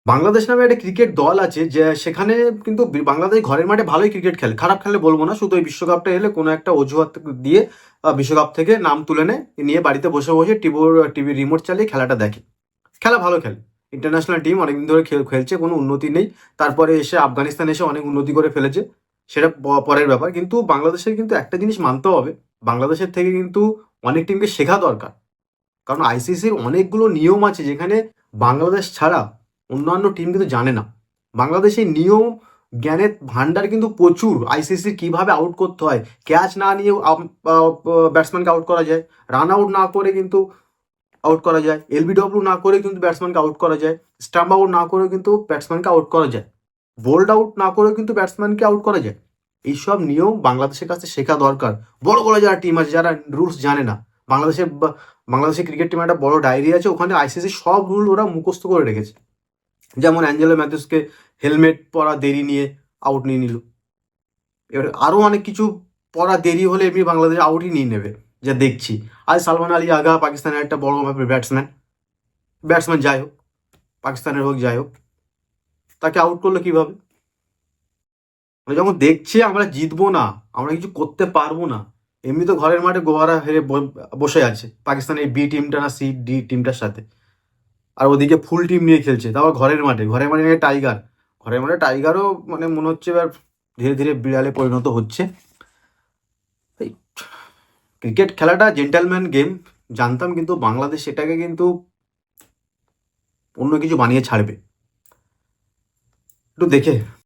বাংলাদেশ নামে একটা ক্রিকেট দল আছে যে সেখানে কিন্তু বাংলাদেশ ঘরের মাঠে ভালোই ক্রিকেট খেলে, খারাপ খেলে বলবো না, শুধু ওই বিশ্বকাপটা এলে কোনো একটা অজুহাত দিয়ে বিশ্বকাপ থেকে নাম তুলে নিয়ে বাড়িতে বসে বসে টিভি রিমোট চালিয়ে খেলাটা দেখে। খেলা ভালো খেলে, ইন্টারন্যাশনাল টিম অনেকদিন ধরে খেলছে, কোনো উন্নতি নেই। তারপরে এসে আফগানিস্তান এসে অনেক উন্নতি করে ফেলেছে, সেটা পরের ব্যাপার। কিন্তু বাংলাদেশের কিন্তু একটা জিনিস মানতে হবে, বাংলাদেশের থেকে কিন্তু অনেক টিমকে শেখা দরকার। কারণ আইসিসির অনেকগুলো নিয়ম আছে যেখানে বাংলাদেশ ছাড়া অন্যান্য টিম কিন্তু জানে না। বাংলাদেশের নিয়ম জ্ঞানের ভান্ডার কিন্তু প্রচুর, আইসিসির কিভাবে আউট করতে হয়, ক্যাচ না নিয়েও ব্যাটসম্যানকে আউট করা যায়, রান আউট না করে কিন্তু আউট করা যায়, এলবিডব্লিউ না করে কিন্তু ব্যাটসম্যানকে আউট করা যায়, স্টাম্প আউট না করে কিন্তু ব্যাটসম্যানকে আউট করা যায়, বোল্ড আউট না করেও কিন্তু ব্যাটসম্যানকে আউট করা যায়। এইসব নিয়ম বাংলাদেশের কাছে শেখা দরকার। বড় বড় যারা টিম আছে যারা রুলস জানে না, বাংলাদেশের বাংলাদেশের ক্রিকেট টিমে একটা বড় ডায়েরি আছে, ওখানে আইসিসি সব রুল ওরা মুখস্থ করে রেখেছে। যেমন অ্যাঞ্জেলো ম্যাথিউসকে হেলমেট পরা দেরি নিয়ে আউট নিয়ে নিল, এবার আরও অনেক কিছু পড়া দেরি হলে এমনি বাংলাদেশ আউটই নিয়ে নেবে, যা দেখছি। আজ সালমান আলী আগা পাকিস্তানের একটা বড় ব্যাটসম্যান, যাই হোক, পাকিস্তানের হোক যাই হোক, তাকে আউট করলো কিভাবে? মানে যখন দেখছি আমরা জিতবো না, আমরা কিছু করতে পারবো না, এমনি তো ঘরের মাঠে গোহারা হেরে বসে আছে পাকিস্তানের বি টিমটা না সি ডি টিমটার সাথে, আর ওদিকে ফুল টিম নিয়ে খেলছে, তারপর ঘরের মাঠে নিয়ে টাইগার, ঘরের মাঠে টাইগারও মানে মনে হচ্ছে এবার ধীরে ধীরে বিড়ালে পরিণত হচ্ছে। এই ক্রিকেট খেলাটা জেন্টালম্যান গেম জানতাম, কিন্তু বাংলাদেশ এটাকে কিন্তু অন্য কিছু বানিয়ে ছাড়বে, একটু দেখে